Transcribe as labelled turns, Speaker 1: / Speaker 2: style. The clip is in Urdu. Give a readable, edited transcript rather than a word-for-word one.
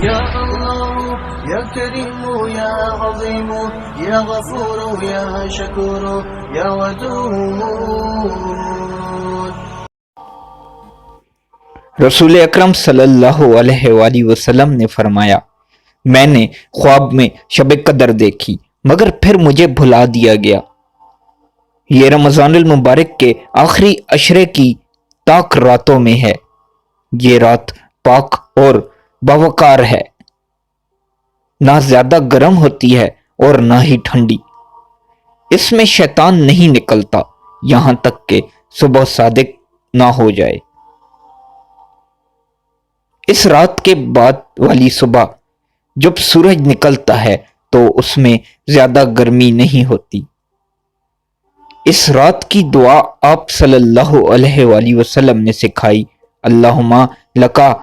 Speaker 1: یا اللہ یا کریم یا عظیم یا غفور یا شکور یا ودود۔
Speaker 2: رسول اکرم صلی اللہ علیہ وآلہ وسلم نے فرمایا، میں نے خواب میں شب قدر دیکھی مگر پھر مجھے بھلا دیا گیا۔ یہ رمضان المبارک کے آخری عشرے کی طاق راتوں میں ہے۔ یہ رات پاک اور باوقار ہے، نہ زیادہ گرم ہوتی ہے اور نہ ہی ٹھنڈی۔ اس میں شیطان نہیں نکلتا یہاں تک کہ صبح صادق نہ ہو جائے۔ اس رات کے بعد والی صبح جب سورج نکلتا ہے تو اس میں زیادہ گرمی نہیں ہوتی۔ اس رات کی دعا آپ صلی اللہ علیہ وآلہ وسلم نے سکھائی، اللہم لکا